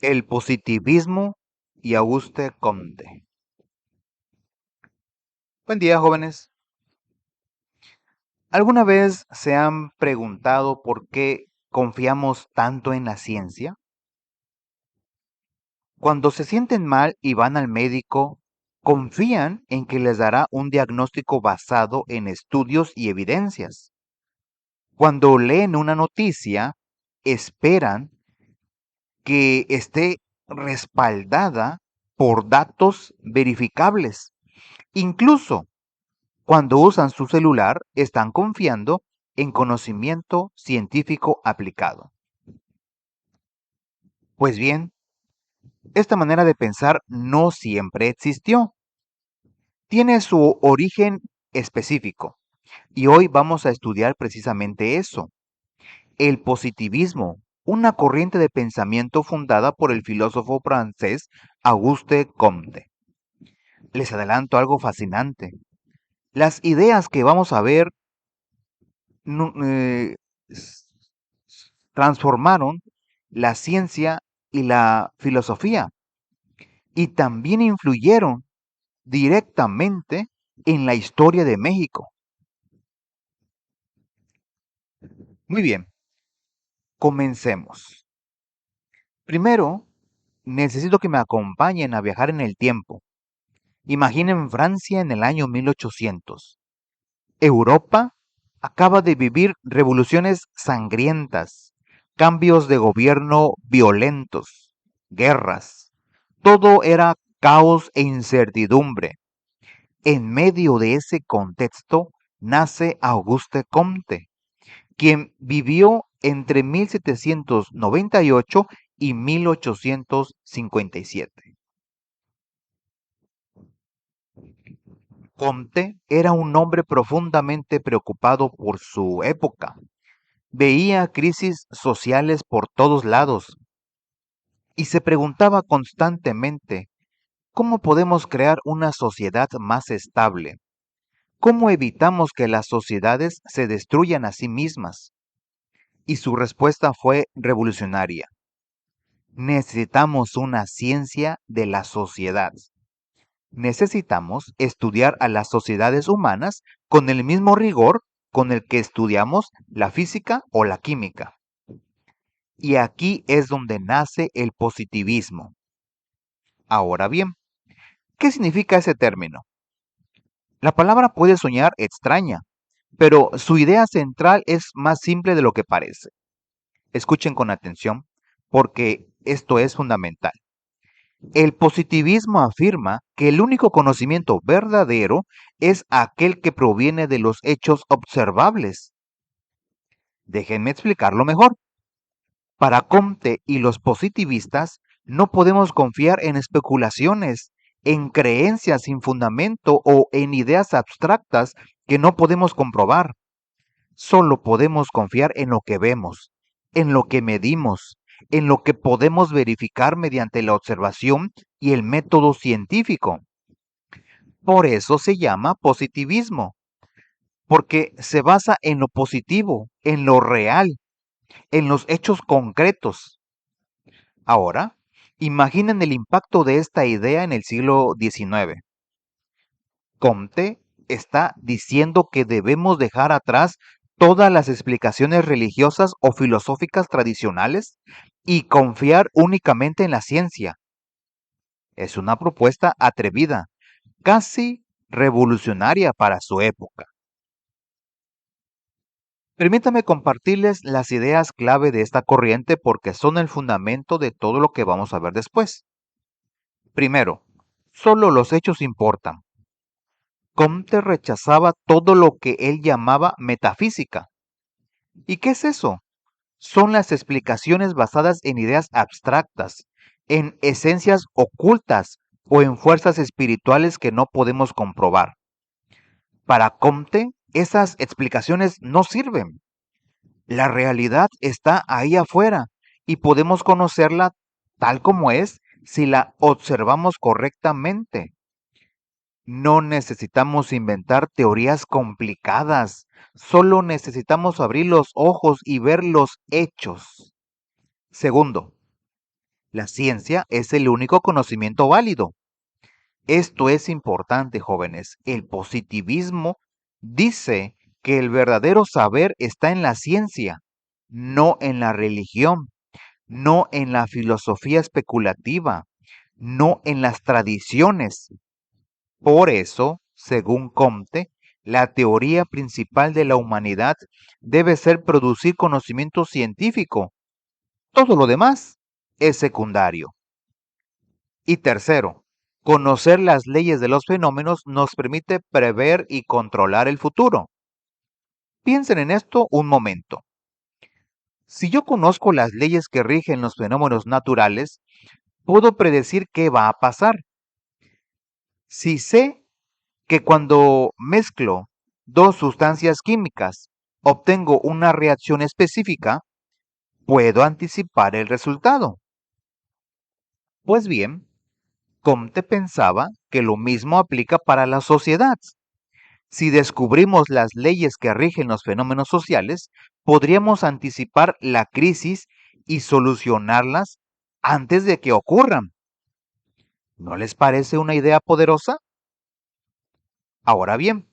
El positivismo y Auguste Comte. Buen día, jóvenes. ¿Alguna vez se han preguntado por qué confiamos tanto en la ciencia? Cuando se sienten mal y van al médico, confían en que les dará un diagnóstico basado en estudios y evidencias. Cuando leen una noticia, esperan que esté respaldada por datos verificables. Incluso cuando usan su celular, están confiando en conocimiento científico aplicado. Pues bien, esta manera de pensar no siempre existió. Tiene su origen específico. Y hoy vamos a estudiar precisamente eso. El positivismo, una corriente de pensamiento fundada por el filósofo francés Auguste Comte. Les adelanto algo fascinante. Las ideas que vamos a ver no- eh, transformaron la ciencia y la filosofía y también influyeron directamente en la historia de México. Muy bien, comencemos. Primero, necesito que me acompañen a viajar en el tiempo. Imaginen Francia en el año 1800. Europa acaba de vivir revoluciones sangrientas, cambios de gobierno violentos, guerras. Todo era caos e incertidumbre. En medio de ese contexto nace Auguste Comte, quien vivió entre 1798 y 1857. Comte era un hombre profundamente preocupado por su época. Veía crisis sociales por todos lados y se preguntaba constantemente, ¿cómo podemos crear una sociedad más estable? ¿Cómo evitamos que las sociedades se destruyan a sí mismas? Y su respuesta fue revolucionaria. Necesitamos una ciencia de la sociedad. Necesitamos estudiar a las sociedades humanas con el mismo rigor con el que estudiamos la física o la química. Y aquí es donde nace el positivismo. Ahora bien, ¿qué significa ese término? La palabra puede soñar extraña, pero su idea central es más simple de lo que parece. Escuchen con atención, porque esto es fundamental. El positivismo afirma que el único conocimiento verdadero es aquel que proviene de los hechos observables. Déjenme explicarlo mejor. Para Comte y los positivistas, no podemos confiar en especulaciones, en creencias sin fundamento o en ideas abstractas que no podemos comprobar. Solo podemos confiar en lo que vemos, en lo que medimos, en lo que podemos verificar mediante la observación y el método científico. Por eso se llama positivismo, porque se basa en lo positivo, en lo real, en los hechos concretos. Ahora, imaginen el impacto de esta idea en el siglo XIX. Comte está diciendo que debemos dejar atrás todas las explicaciones religiosas o filosóficas tradicionales y confiar únicamente en la ciencia. Es una propuesta atrevida, casi revolucionaria para su época. Permítame compartirles las ideas clave de esta corriente porque son el fundamento de todo lo que vamos a ver después. Primero, solo los hechos importan. Comte rechazaba todo lo que él llamaba metafísica. ¿Y qué es eso? Son las explicaciones basadas en ideas abstractas, en esencias ocultas o en fuerzas espirituales que no podemos comprobar. Para Comte, esas explicaciones no sirven. La realidad está ahí afuera y podemos conocerla tal como es si la observamos correctamente. No necesitamos inventar teorías complicadas, solo necesitamos abrir los ojos y ver los hechos. Segundo, La ciencia es el único conocimiento válido. Esto es importante, jóvenes. El positivismo dice que el verdadero saber está en la ciencia, no en la religión, no en la filosofía especulativa, no en las tradiciones. Por eso, según Comte, la teoría principal de la humanidad debe ser producir conocimiento científico. Todo lo demás es secundario. Y tercero, conocer las leyes de los fenómenos nos permite prever y controlar el futuro. Piensen en esto un momento. Si yo conozco las leyes que rigen los fenómenos naturales, puedo predecir qué va a pasar. Si sé que cuando mezclo dos sustancias químicas obtengo una reacción específica, puedo anticipar el resultado. Pues bien, Comte pensaba que lo mismo aplica para la sociedad. Si descubrimos las leyes que rigen los fenómenos sociales, podríamos anticipar la crisis y solucionarlas antes de que ocurran. ¿No les parece una idea poderosa? Ahora bien,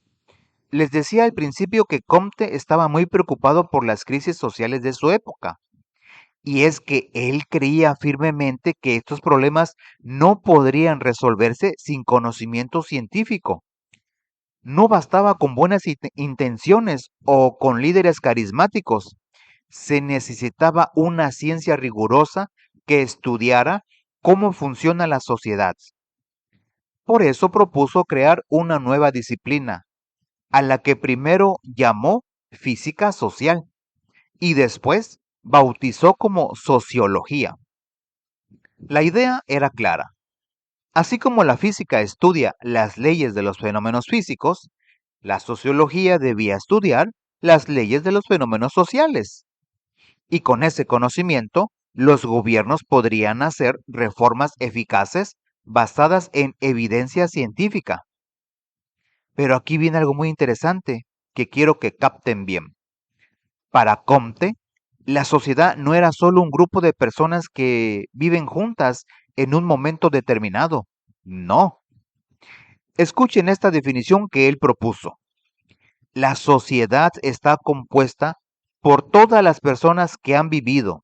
les decía al principio que Comte estaba muy preocupado por las crisis sociales de su época, y es que él creía firmemente que estos problemas no podrían resolverse sin conocimiento científico. No bastaba con buenas intenciones o con líderes carismáticos. Se necesitaba una ciencia rigurosa que estudiara cómo funciona la sociedad. Por eso propuso crear una nueva disciplina, a la que primero llamó física social y después bautizó como sociología. La idea era clara. Así como la física estudia las leyes de los fenómenos físicos, la sociología debía estudiar las leyes de los fenómenos sociales. Y con ese conocimiento, los gobiernos podrían hacer reformas eficaces basadas en evidencia científica. Pero aquí viene algo muy interesante que quiero que capten bien. Para Comte, la sociedad no era solo un grupo de personas que viven juntas en un momento determinado. No. Escuchen esta definición que él propuso. La sociedad está compuesta por todas las personas que han vivido,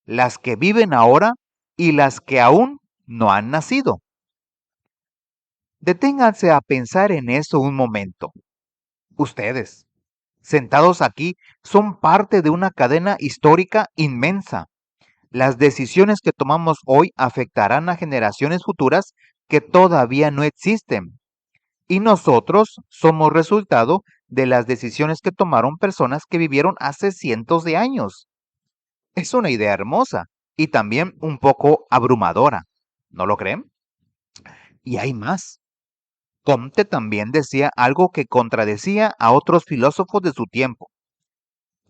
las que viven ahora y las que aún no han nacido. Deténganse a pensar en eso un momento. Ustedes, sentados aquí, son parte de una cadena histórica inmensa. Las decisiones que tomamos hoy afectarán a generaciones futuras que todavía no existen. Y nosotros somos resultado de las decisiones que tomaron personas que vivieron hace cientos de años. Es una idea hermosa y también un poco abrumadora, ¿no lo creen? Y hay más. Comte también decía algo que contradecía a otros filósofos de su tiempo.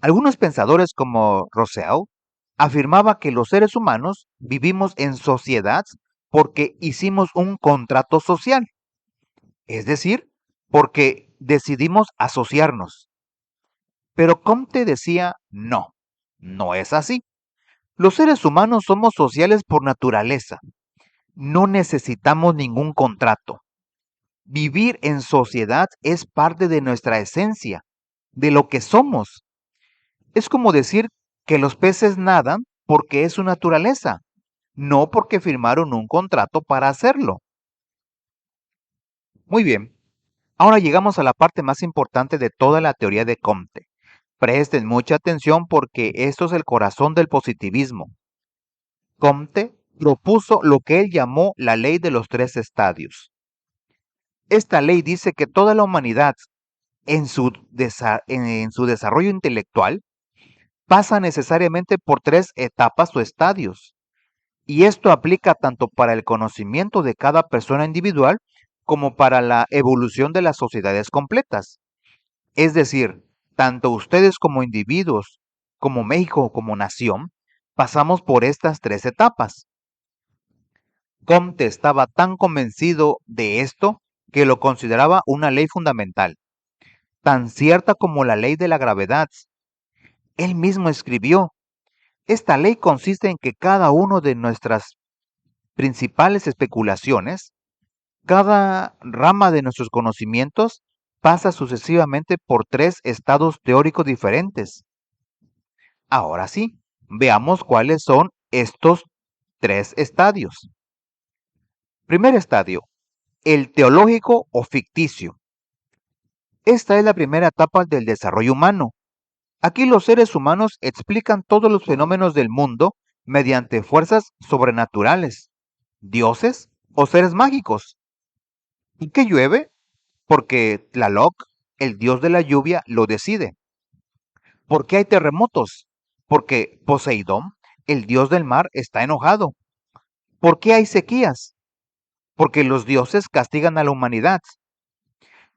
Algunos pensadores como Rousseau afirmaba que los seres humanos vivimos en sociedad porque hicimos un contrato social, es decir, porque decidimos asociarnos. Pero Comte decía, no, no es así. Los seres humanos somos sociales por naturaleza. No necesitamos ningún contrato. Vivir en sociedad es parte de nuestra esencia, de lo que somos. Es como decir que los peces nadan porque es su naturaleza, no porque firmaron un contrato para hacerlo. Muy bien, ahora llegamos a la parte más importante de toda la teoría de Comte. Presten mucha atención porque esto es el corazón del positivismo. Comte propuso lo que él llamó la ley de los tres estadios. Esta ley dice que toda la humanidad en su desarrollo intelectual pasa necesariamente por tres etapas o estadios. Y esto aplica tanto para el conocimiento de cada persona individual como para la evolución de las sociedades completas. Es decir, tanto ustedes como individuos, como México como nación, pasamos por estas tres etapas. Comte estaba tan convencido de esto que lo consideraba una ley fundamental, tan cierta como la ley de la gravedad. Él mismo escribió, Esta ley consiste en que cada uno de nuestras principales especulaciones, cada rama de nuestros conocimientos, pasa sucesivamente por tres estados teóricos diferentes. Ahora sí, veamos cuáles son estos tres estadios. Primer estadio, el teológico o ficticio. Esta es la primera etapa del desarrollo humano. Aquí los seres humanos explican todos los fenómenos del mundo mediante fuerzas sobrenaturales, dioses o seres mágicos. ¿Y qué llueve? Porque Tlaloc, el dios de la lluvia, lo decide. ¿Por qué hay terremotos? Porque Poseidón, el dios del mar, está enojado. ¿Por qué hay sequías? Porque los dioses castigan a la humanidad.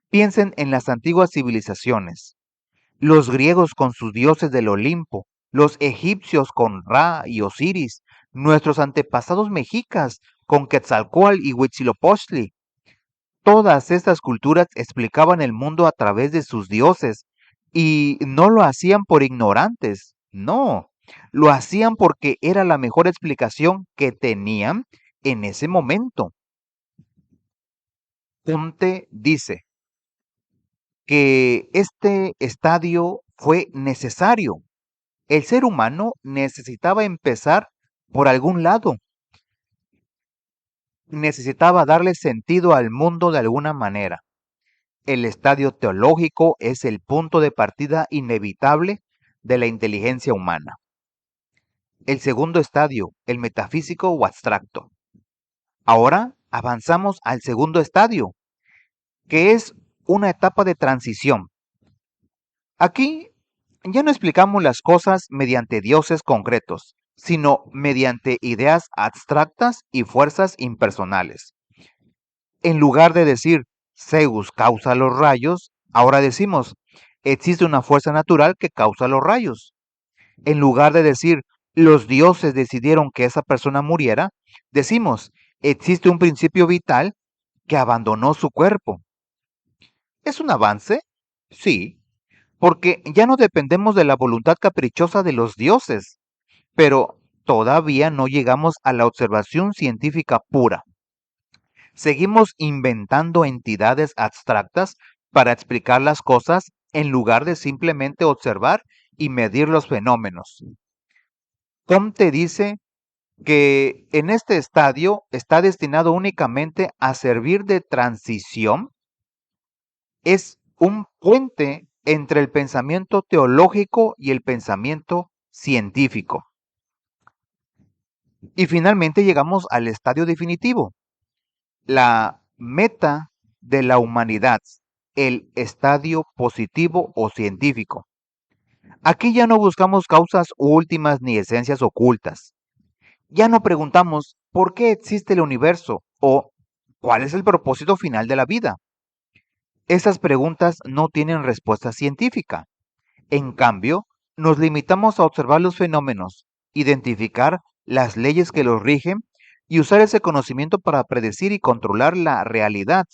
Piensen en las antiguas civilizaciones. Los griegos con sus dioses del Olimpo, los egipcios con Ra y Osiris, nuestros antepasados mexicas con Quetzalcóatl y Huitzilopochtli. Todas estas culturas explicaban el mundo a través de sus dioses y no lo hacían por ignorantes, no, lo hacían porque era la mejor explicación que tenían en ese momento. Comte dice que este estadio fue necesario. El ser humano necesitaba empezar por algún lado, necesitaba darle sentido al mundo de alguna manera. El estadio teológico es el punto de partida inevitable de la inteligencia humana. El segundo estadio, el metafísico o abstracto. Ahora avanzamos al segundo estadio, que es una etapa de transición. Aquí ya no explicamos las cosas mediante dioses concretos, sino mediante ideas abstractas y fuerzas impersonales. En lugar de decir Zeus causa los rayos, ahora decimos existe una fuerza natural que causa los rayos. En lugar de decir los dioses decidieron que esa persona muriera, decimos existe un principio vital que abandonó su cuerpo. ¿Es un avance? Sí, porque ya no dependemos de la voluntad caprichosa de los dioses, pero todavía no llegamos a la observación científica pura. Seguimos inventando entidades abstractas para explicar las cosas en lugar de simplemente observar y medir los fenómenos. Comte dice que en este estadio está destinado únicamente a servir de transición, es un puente entre el pensamiento teológico y el pensamiento científico. Y finalmente llegamos al estadio definitivo, la meta de la humanidad, el estadio positivo o científico. Aquí ya no buscamos causas últimas ni esencias ocultas. Ya no preguntamos por qué existe el universo o cuál es el propósito final de la vida. Esas preguntas no tienen respuesta científica. En cambio, nos limitamos a observar los fenómenos, identificar las leyes que los rigen y usar ese conocimiento para predecir y controlar la realidad.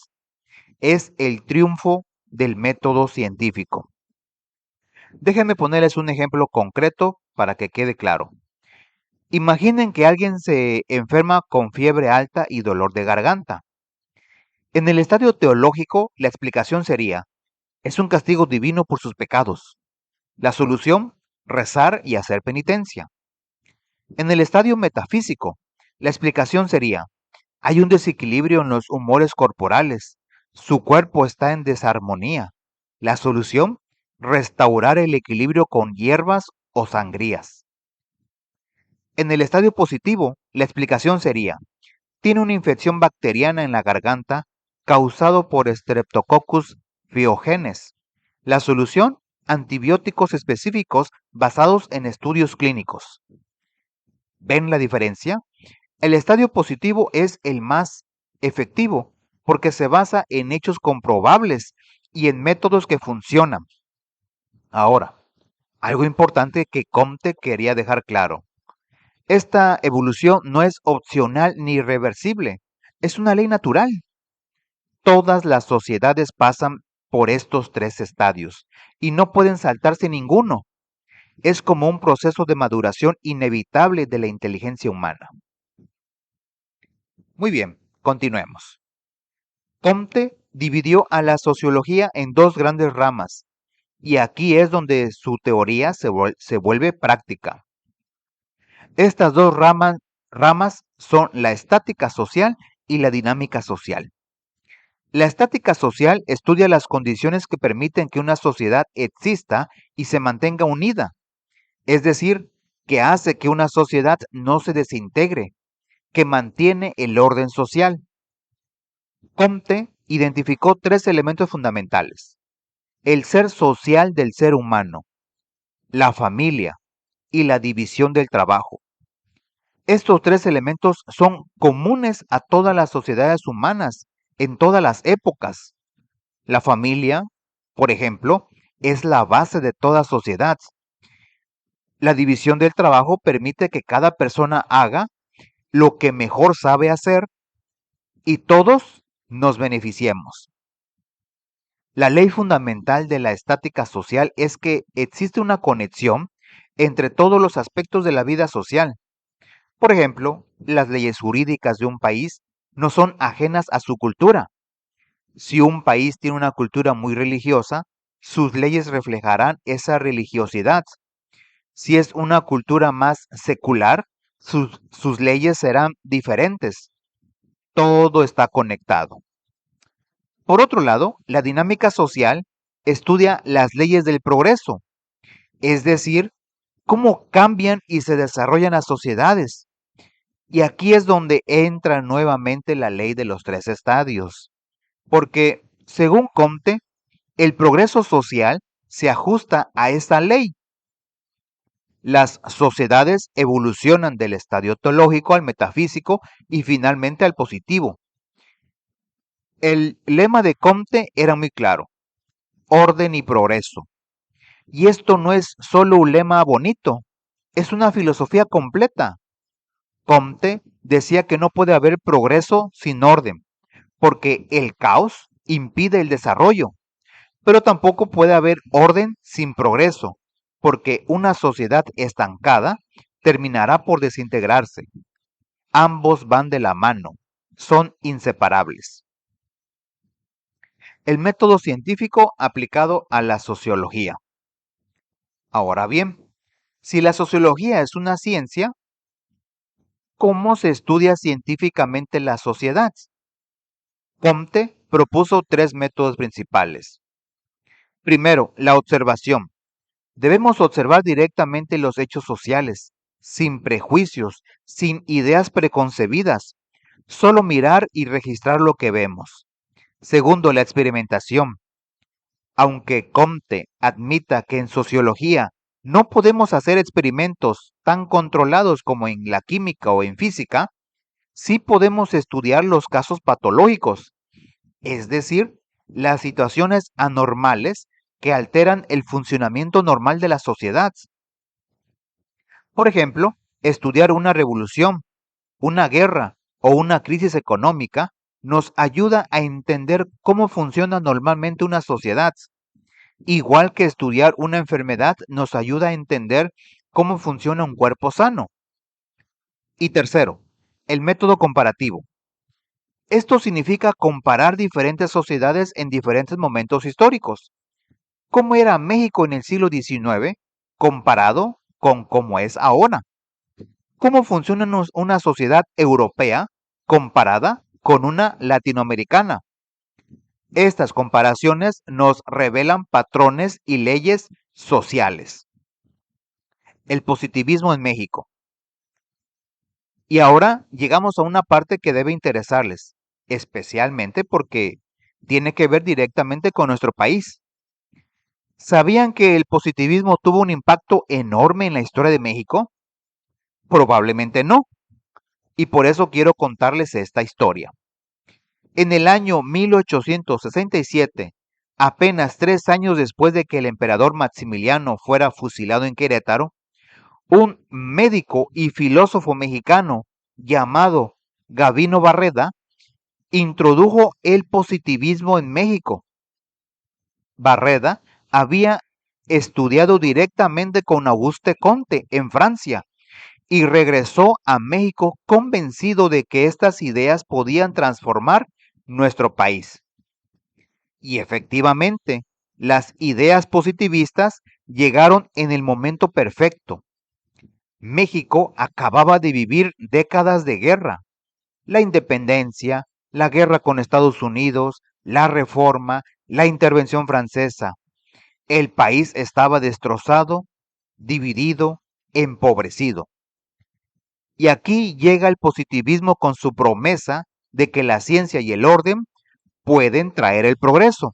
Es el triunfo del método científico. Déjenme ponerles un ejemplo concreto para que quede claro. Imaginen que alguien se enferma con fiebre alta y dolor de garganta. En el estadio teológico, la explicación sería, es un castigo divino por sus pecados. La solución, rezar y hacer penitencia. En el estadio metafísico, la explicación sería, hay un desequilibrio en los humores corporales. Su cuerpo está en desarmonía. La solución, restaurar el equilibrio con hierbas o sangrías. En el estadio positivo, la explicación sería, tiene una infección bacteriana en la garganta causado por Streptococcus pyogenes. La solución, antibióticos específicos basados en estudios clínicos. ¿Ven la diferencia? El estadio positivo es el más efectivo porque se basa en hechos comprobables y en métodos que funcionan. Ahora, algo importante que Comte quería dejar claro. Esta evolución no es opcional ni irreversible, es una ley natural. Todas las sociedades pasan por estos tres estadios y no pueden saltarse ninguno. es como un proceso de maduración inevitable de la inteligencia humana. Muy bien, continuemos. Comte dividió a la sociología en dos grandes ramas, y aquí es donde su teoría se vuelve práctica. Estas dos ramas son la estática social y la dinámica social. La estática social estudia las condiciones que permiten que una sociedad exista y se mantenga unida, es decir, que hace que una sociedad no se desintegre, que mantiene el orden social. Comte identificó tres elementos fundamentales: el ser social del ser humano, la familia y la división del trabajo. Estos tres elementos son comunes a todas las sociedades humanas en todas las épocas. La familia, por ejemplo, es la base de toda sociedad. La división del trabajo permite que cada persona haga lo que mejor sabe hacer y todos nos beneficiemos. La ley fundamental de la estática social es que existe una conexión entre todos los aspectos de la vida social. Por ejemplo, las leyes jurídicas de un país no son ajenas a su cultura. Si un país tiene una cultura muy religiosa, sus leyes reflejarán esa religiosidad. Si es una cultura más secular, sus leyes serán diferentes. Todo está conectado. Por otro lado, la dinámica social estudia las leyes del progreso, es decir, cómo cambian y se desarrollan las sociedades. Y aquí es donde entra nuevamente la ley de los tres estadios, porque, según Comte, el progreso social se ajusta a esta ley. Las sociedades evolucionan del estadio teológico al metafísico y finalmente al positivo. El lema de Comte era muy claro: orden y progreso. Y esto no es solo un lema bonito, es una filosofía completa. Comte decía que no puede haber progreso sin orden, porque el caos impide el desarrollo, pero tampoco puede haber orden sin progreso, porque una sociedad estancada terminará por desintegrarse. Ambos van de la mano, son inseparables. El método científico aplicado a la sociología. Ahora bien, si la sociología es una ciencia, ¿cómo se estudia científicamente la sociedad? Comte propuso tres métodos principales. Primero, la observación. Debemos observar directamente los hechos sociales, sin prejuicios, sin ideas preconcebidas, solo mirar y registrar lo que vemos. Segundo, la experimentación. Aunque Comte admita que en sociología no podemos hacer experimentos tan controlados como en la química o en física, sí podemos estudiar los casos patológicos, es decir, las situaciones anormales que alteran el funcionamiento normal de la sociedad. Por ejemplo, estudiar una revolución, una guerra o una crisis económica nos ayuda a entender cómo funciona normalmente una sociedad, igual que estudiar una enfermedad nos ayuda a entender cómo funciona un cuerpo sano. Y tercero, el método comparativo. Esto significa comparar diferentes sociedades en diferentes momentos históricos. ¿Cómo era México en el siglo XIX comparado con cómo es ahora? ¿Cómo funciona una sociedad europea comparada con una latinoamericana? Estas comparaciones nos revelan patrones y leyes sociales. El positivismo en México. Y ahora llegamos a una parte que debe interesarles, especialmente porque tiene que ver directamente con nuestro país. ¿Sabían que el positivismo tuvo un impacto enorme en la historia de México? Probablemente no, y por eso quiero contarles esta historia. En el año 1867, apenas 3 años después de que el emperador Maximiliano fuera fusilado en Querétaro, un médico y filósofo mexicano llamado Gavino Barreda introdujo el positivismo en México. Barreda había estudiado directamente con Auguste Comte en Francia, y regresó a México convencido de que estas ideas podían transformar nuestro país. Y efectivamente, las ideas positivistas llegaron en el momento perfecto. México acababa de vivir décadas de guerra: la independencia, la guerra con Estados Unidos, la reforma, la intervención francesa. El país estaba destrozado, dividido, empobrecido. Y aquí llega el positivismo con su promesa de que la ciencia y el orden pueden traer el progreso.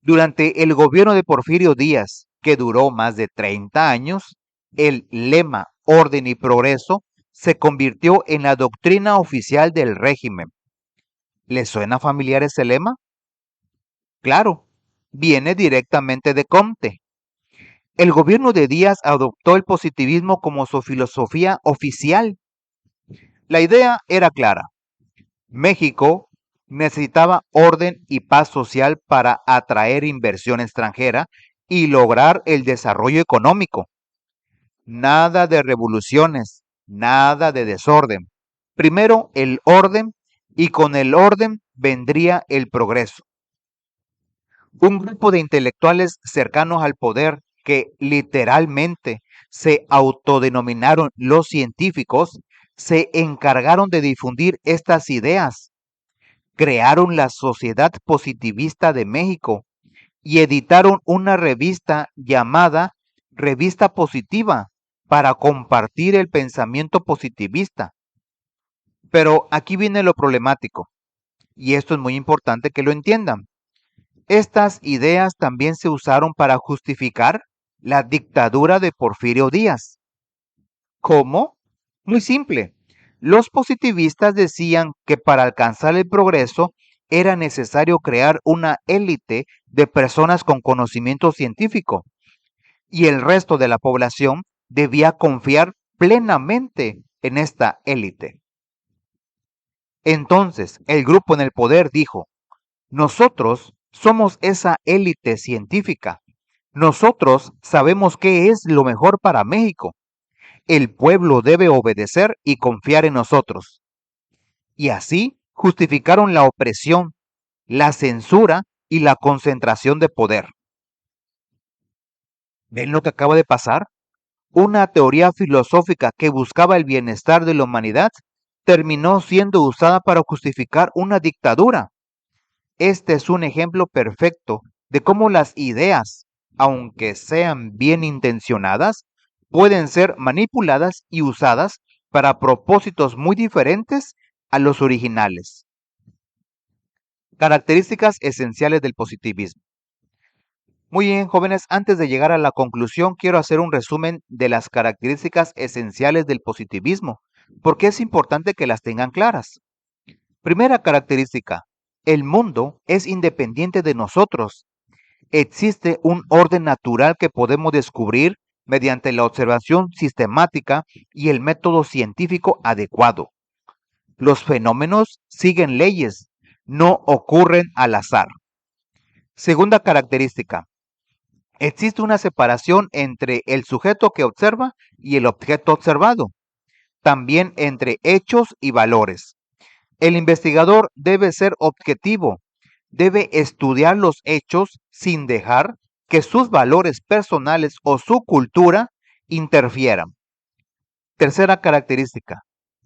Durante el gobierno de Porfirio Díaz, que duró más de 30 años, el lema orden y progreso se convirtió en la doctrina oficial del régimen. ¿Les suena familiar ese lema? Claro, viene directamente de Comte. El gobierno de Díaz adoptó el positivismo como su filosofía oficial. La idea era clara: México necesitaba orden y paz social para atraer inversión extranjera y lograr el desarrollo económico. Nada de revoluciones, nada de desorden. Primero el orden, y con el orden vendría el progreso. Un grupo de intelectuales cercanos al poder, que literalmente se autodenominaron los científicos, se encargaron de difundir estas ideas. Crearon la Sociedad Positivista de México y editaron una revista llamada Revista Positiva para compartir el pensamiento positivista. Pero aquí viene lo problemático, y esto es muy importante que lo entiendan. Estas ideas también se usaron para justificar la dictadura de Porfirio Díaz. ¿Cómo? Muy simple. Los positivistas decían que para alcanzar el progreso era necesario crear una élite de personas con conocimiento científico, y el resto de la población debía confiar plenamente en esta élite. Entonces, el grupo en el poder dijo: nosotros somos esa élite científica. Nosotros sabemos qué es lo mejor para México. El pueblo debe obedecer y confiar en nosotros. Y así justificaron la opresión, la censura y la concentración de poder. ¿Ven lo que acaba de pasar? Una teoría filosófica que buscaba el bienestar de la humanidad terminó siendo usada para justificar una dictadura. Este es un ejemplo perfecto de cómo las ideas, aunque sean bien intencionadas, pueden ser manipuladas y usadas para propósitos muy diferentes a los originales. Características esenciales del positivismo. Muy bien, jóvenes, antes de llegar a la conclusión, quiero hacer un resumen de las características esenciales del positivismo, porque es importante que las tengan claras. Primera característica: el mundo es independiente de nosotros. Existe un orden natural que podemos descubrir mediante la observación sistemática y el método científico adecuado. Los fenómenos siguen leyes, no ocurren al azar. Segunda característica: existe una separación entre el sujeto que observa y el objeto observado, también entre hechos y valores. El investigador debe ser objetivo, debe estudiar los hechos sin dejar que sus valores personales o su cultura interfieran. Tercera característica: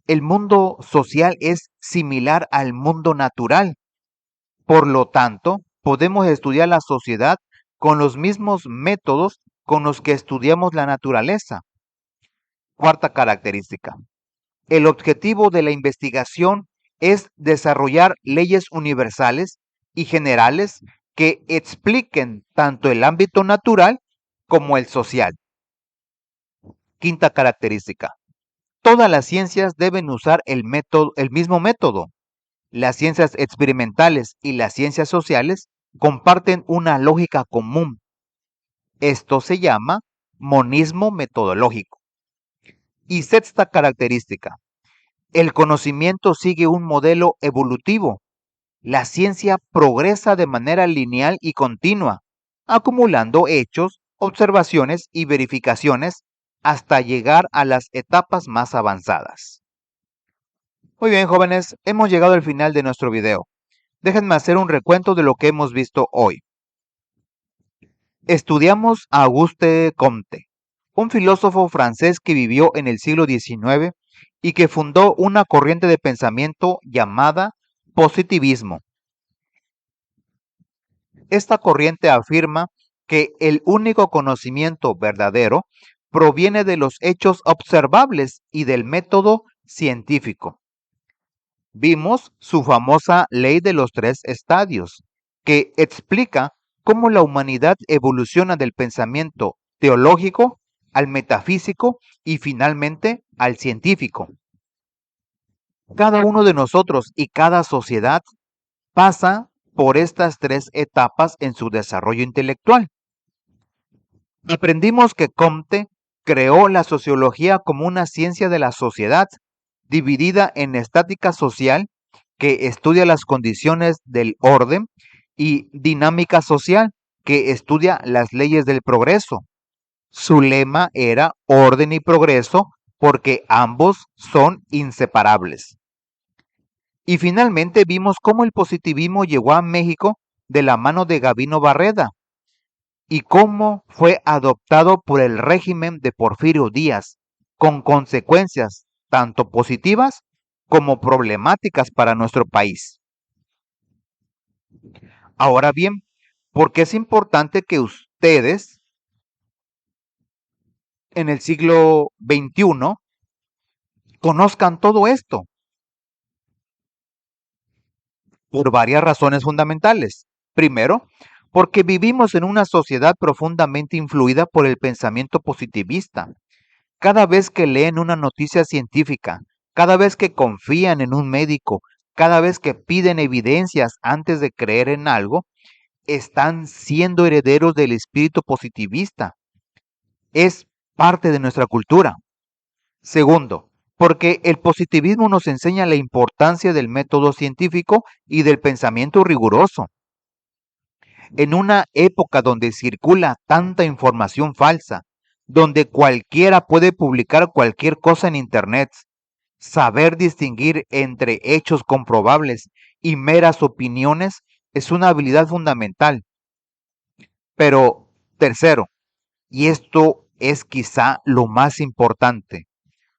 el mundo social es similar al mundo natural. Por lo tanto, podemos estudiar la sociedad con los mismos métodos con los que estudiamos la naturaleza. Cuarta característica: el objetivo de la investigación es desarrollar leyes universales y generales que expliquen tanto el ámbito natural como el social. Quinta característica: todas las ciencias deben usar el mismo método. Las ciencias experimentales y las ciencias sociales comparten una lógica común. Esto se llama monismo metodológico. Y sexta característica: el conocimiento sigue un modelo evolutivo. La ciencia progresa de manera lineal y continua. acumulando hechos, observaciones y verificaciones hasta llegar a las etapas más avanzadas. Muy bien, jóvenes, hemos llegado al final de nuestro video. Déjenme hacer un recuento de lo que hemos visto hoy. Estudiamos a Auguste Comte, un filósofo francés que vivió en el siglo XIX y que fundó una corriente de pensamiento llamada positivismo. Esta corriente afirma que el único conocimiento verdadero proviene de los hechos observables y del método científico. Vimos su famosa ley de los 3 estadios, que explica cómo la humanidad evoluciona del pensamiento teológico al metafísico y finalmente al científico. Cada uno de nosotros y cada sociedad pasa por estas 3 etapas en su desarrollo intelectual. Aprendimos que Comte creó la sociología como una ciencia de la sociedad dividida en estática social, que estudia las condiciones del orden, y dinámica social, que estudia las leyes del progreso. Su lema era orden y progreso porque ambos son inseparables. Y finalmente vimos cómo el positivismo llegó a México de la mano de Gabino Barreda y cómo fue adoptado por el régimen de Porfirio Díaz, con consecuencias tanto positivas como problemáticas para nuestro país. Ahora bien, ¿por qué es importante que ustedes en el siglo XXI conozcan todo esto? Por varias razones fundamentales. Primero, porque vivimos en una sociedad profundamente influida por el pensamiento positivista. Cada vez que leen una noticia científica, cada vez que confían en un médico, cada vez que piden evidencias antes de creer en algo, están siendo herederos del espíritu positivista. Es parte de nuestra cultura. Segundo, porque el positivismo nos enseña la importancia del método científico y del pensamiento riguroso. En una época donde circula tanta información falsa, donde cualquiera puede publicar cualquier cosa en Internet, saber distinguir entre hechos comprobables y meras opiniones es una habilidad fundamental. Pero tercero, y esto es quizá lo más importante,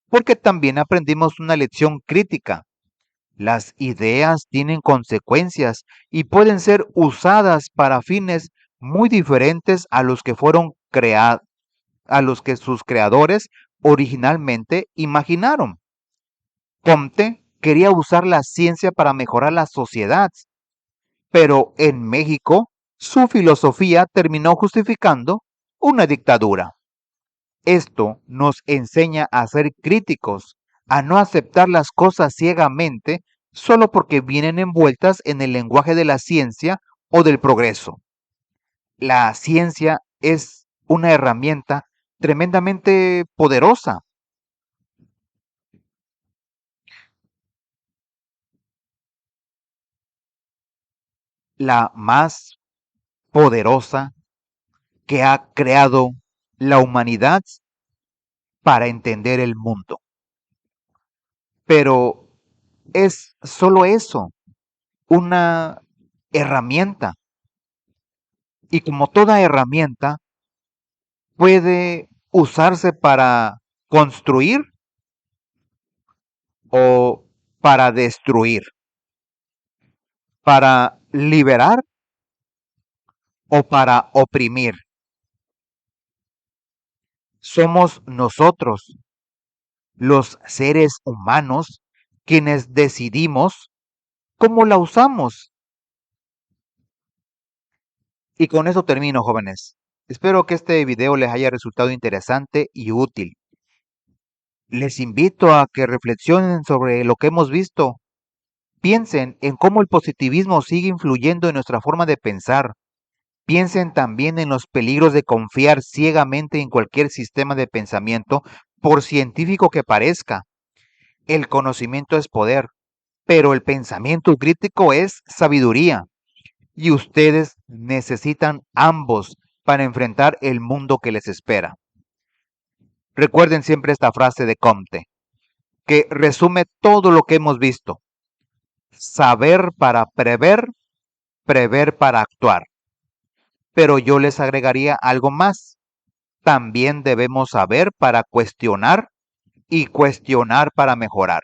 porque también aprendimos una lección crítica. Las ideas tienen consecuencias y pueden ser usadas para fines muy diferentes a los que fueron creados, a los que sus creadores originalmente imaginaron. Comte quería usar la ciencia para mejorar la sociedad, pero en México su filosofía terminó justificando una dictadura. Esto nos enseña a ser críticos, a no aceptar las cosas ciegamente solo porque vienen envueltas en el lenguaje de la ciencia o del progreso. La ciencia es una herramienta tremendamente poderosa. La más poderosa que ha creado la humanidad para entender el mundo. Pero es solo eso, una herramienta. Y como toda herramienta, puede usarse para construir o para destruir, para liberar o para oprimir. Somos nosotros, los seres humanos, quienes decidimos cómo la usamos. Y con eso termino, jóvenes. Espero que este video les haya resultado interesante y útil. Les invito a que reflexionen sobre lo que hemos visto. Piensen en cómo el positivismo sigue influyendo en nuestra forma de pensar. Piensen también en los peligros de confiar ciegamente en cualquier sistema de pensamiento, por científico que parezca. El conocimiento es poder, pero el pensamiento crítico es sabiduría. y ustedes necesitan ambos para enfrentar el mundo que les espera. Recuerden siempre esta frase de Comte, que resume todo lo que hemos visto. Saber para prever, prever para actuar. Pero yo les agregaría algo más. También debemos saber para cuestionar y cuestionar para mejorar.